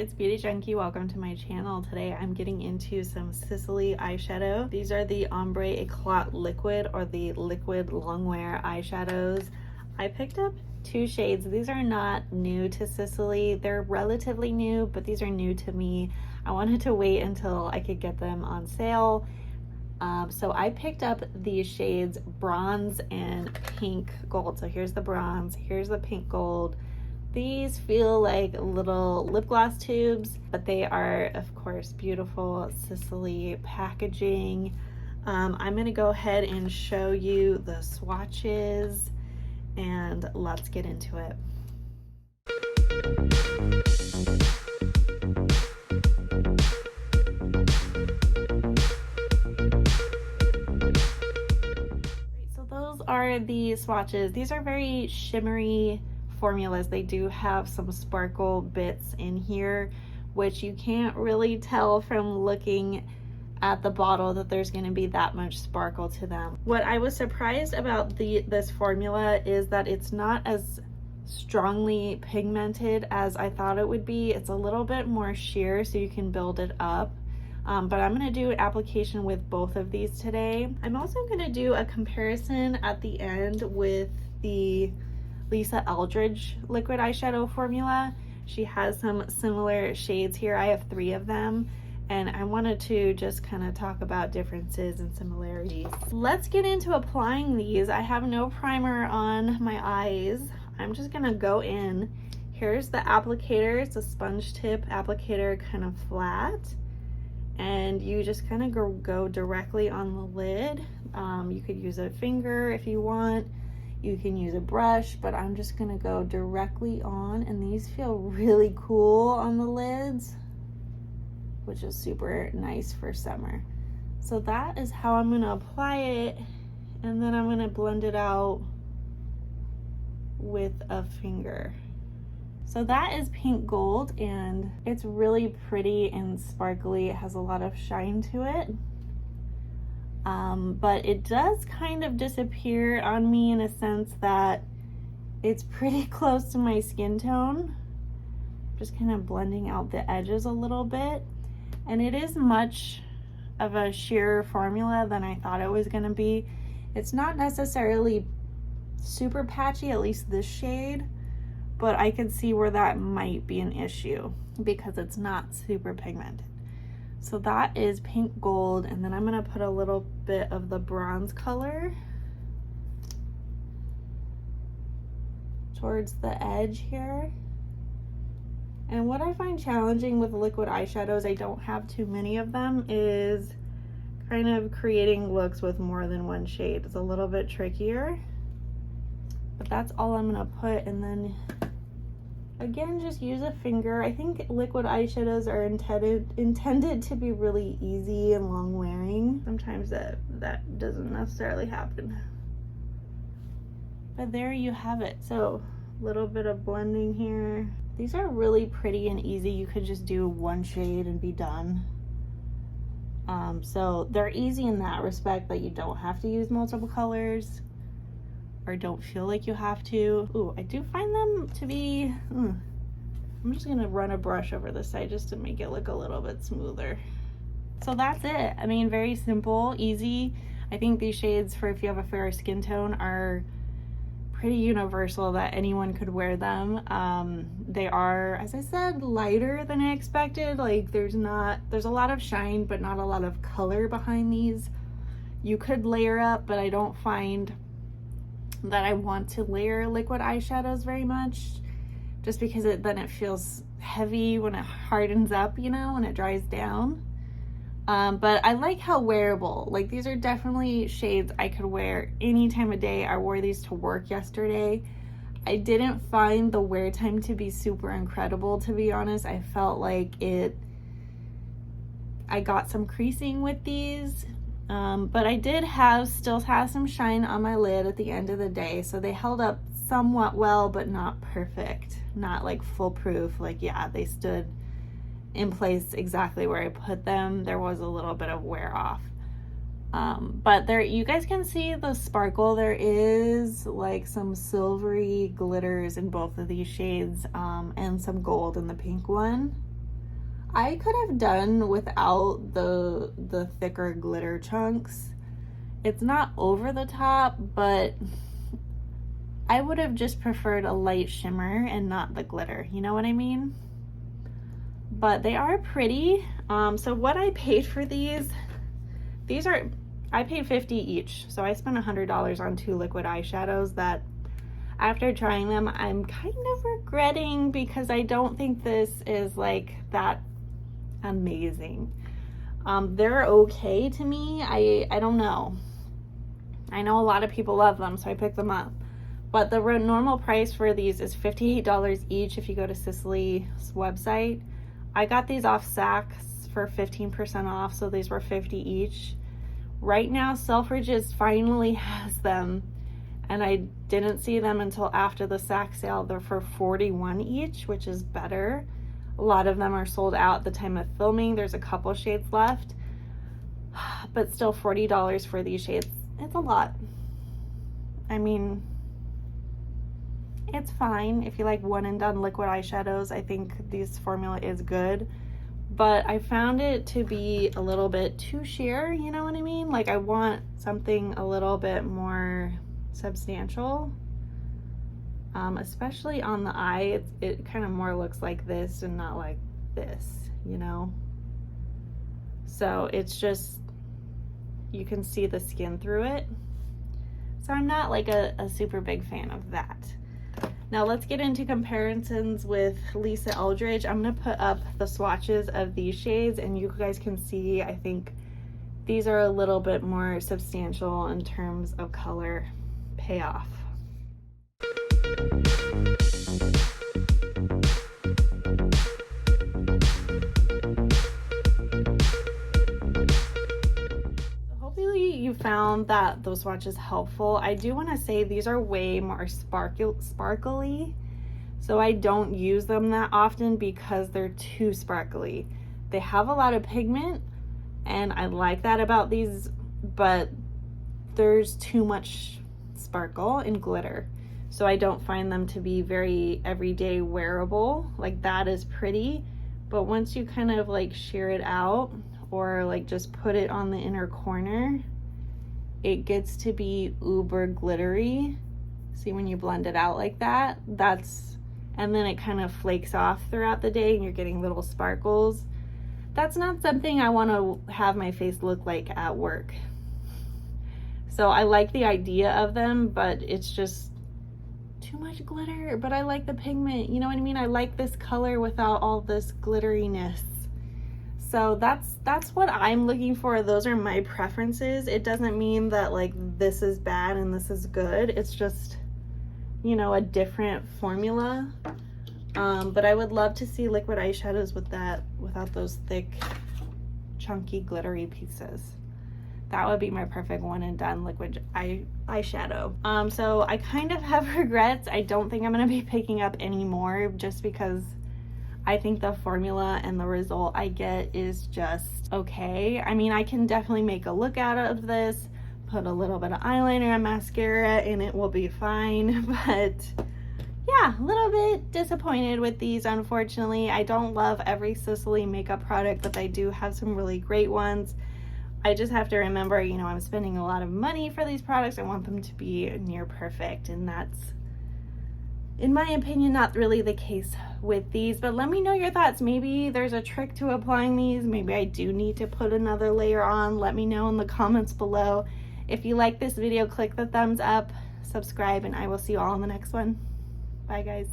it's Beauty Junkie. Welcome to my channel. Today I'm getting into some Sisley eyeshadow. These are the Ombre Eclat Liquid or the Liquid Longwear eyeshadows. I picked up two shades. These are not new to Sisley. They're relatively new, but these are new to me. I wanted to wait until I could get them on sale. So I picked up these shades Bronze and Pink Gold. So here's the bronze, here's the pink gold. These feel like little lip gloss tubes, but they are, of course, beautiful Sisley packaging. I'm gonna go ahead and show you the swatches and let's get into it. So those are the swatches. These are very shimmery formulas. They do have some sparkle bits in here, which you can't really tell from looking at the bottle that there's going to be that much sparkle to them. What I was surprised about this formula is that it's not as strongly pigmented as I thought it would be. It's a little bit more sheer, so you can build it up. But I'm going to do an application with both of these today. I'm also going to do a comparison at the end with the Eldridge liquid eyeshadow formula. She has some similar shades here. I have 3 of them, and I wanted to just kind of talk about differences and similarities. Let's get into applying these. I have no primer on my eyes. I'm just gonna go in. Here's the applicator. It's a sponge tip applicator, kind of flat, and you just kind of go directly on the lid. You could use a finger if you want. You can use a brush, but I'm just gonna go directly on, and these feel really cool on the lids, which is super nice for summer. So that is how I'm gonna apply it, and then I'm gonna blend it out with a finger. So that is pink gold, and it's really pretty and sparkly. It has a lot of shine to it. But it does kind of disappear on me in a sense that it's pretty close to my skin tone. Just kind of blending out the edges a little bit. And it is much of a sheer formula than I thought it was going to be. It's not necessarily super patchy, at least this shade, but I could see where that might be an issue because it's not super pigmented. So that is pink gold, and then I'm gonna put a little bit of the bronze color towards the edge here. And what I find challenging with liquid eyeshadows, I don't have too many of them, is kind of creating looks with more than one shade. It's a little bit trickier, but that's all I'm gonna put. And then again, just use a finger. I think liquid eyeshadows are intended to be really easy and long wearing. Sometimes that doesn't necessarily happen. But there you have it. So a little bit of blending here. These are really pretty and easy. You could just do one shade and be done. So they're easy in that respect, that you don't have to use multiple colors, or don't feel like you have to. Ooh, I do find them to be, I'm just gonna run a brush over the side just to make it look a little bit smoother. So that's it. I mean, very simple, easy. I think these shades, for if you have a fair skin tone, are pretty universal, that anyone could wear them. They are, as I said, lighter than I expected. Like there's a lot of shine, but not a lot of color behind these. You could layer up, but I don't find that I want to layer liquid eyeshadows very much, just because then it feels heavy when it hardens up, you know, when it dries down. But I like how wearable, like these are definitely shades I could wear any time of day. I wore these to work yesterday. I didn't find the wear time to be super incredible, to be honest. I felt like I got some creasing with these. But I did still have some shine on my lid at the end of the day, so they held up somewhat well, but not perfect, not like foolproof. Like, yeah, they stood in place exactly where I put them. There was a little bit of wear off. But there, you guys can see the sparkle. There is like some silvery glitters in both of these shades, and some gold in the pink one. I could have done without the thicker glitter chunks. It's not over the top, but I would have just preferred a light shimmer and not the glitter, you know what I mean? But they are pretty. So what I paid for these are, I paid $50 each. So I spent $100 on 2 liquid eyeshadows that after trying them, I'm kind of regretting because I don't think this is like that amazing. They're okay to me. I don't know. I know a lot of people love them, so I picked them up. But the normal price for these is $58 each if you go to Sisley's website. I got these off Saks for 15% off, so these were $50 each. Right now, Selfridges finally has them, and I didn't see them until after the Saks sale. They're for $41 each, which is better. A lot of them are sold out at the time of filming. There's a couple shades left, but still $40 for these shades. It's a lot. I mean, it's fine if you like one and done liquid eyeshadows. I think this formula is good, but I found it to be a little bit too sheer, you know what I mean? Like I want something a little bit more substantial, especially on the eye. It kind of more looks like this and not like this, you know? So it's just, you can see the skin through it. So I'm not like a super big fan of that. Now let's get into comparisons with Lisa Eldridge. I'm gonna put up the swatches of these shades and you guys can see, I think these are a little bit more substantial in terms of color payoff. Hopefully you found that those swatches helpful. I do want to say these are way more sparkly, so I don't use them that often because they're too sparkly. They have a lot of pigment and I like that about these, but there's too much sparkle and glitter, so I don't find them to be very everyday wearable. Like that is pretty, but once you kind of like sheer it out or like just put it on the inner corner, it gets to be uber glittery. See, when you blend it out like that, and then it kind of flakes off throughout the day and you're getting little sparkles. That's not something I want to have my face look like at work. So I like the idea of them, but it's just too much glitter. But I like the pigment, you know what I mean? I like this color without all this glitteriness. So that's what I'm looking for. Those are my preferences. It doesn't mean that like this is bad and this is good. It's just, you know, a different formula. But I would love to see liquid eyeshadows with that, without those thick, chunky, glittery pieces. That would be my perfect one and done liquid eyeshadow. So I kind of have regrets. I don't think I'm gonna be picking up any more just because I think the formula and the result I get is just okay. I mean, I can definitely make a look out of this, put a little bit of eyeliner and mascara and it will be fine. But yeah, a little bit disappointed with these, unfortunately. I don't love every Sisley makeup product, but I do have some really great ones. I just have to remember, you know, I'm spending a lot of money for these products. I want them to be near perfect, and that's, in my opinion, not really the case with these. But let me know your thoughts. Maybe there's a trick to applying these. Maybe I do need to put another layer on. Let me know in the comments below. If you like this video, click the thumbs up, subscribe, and I will see you all in the next one. Bye, guys.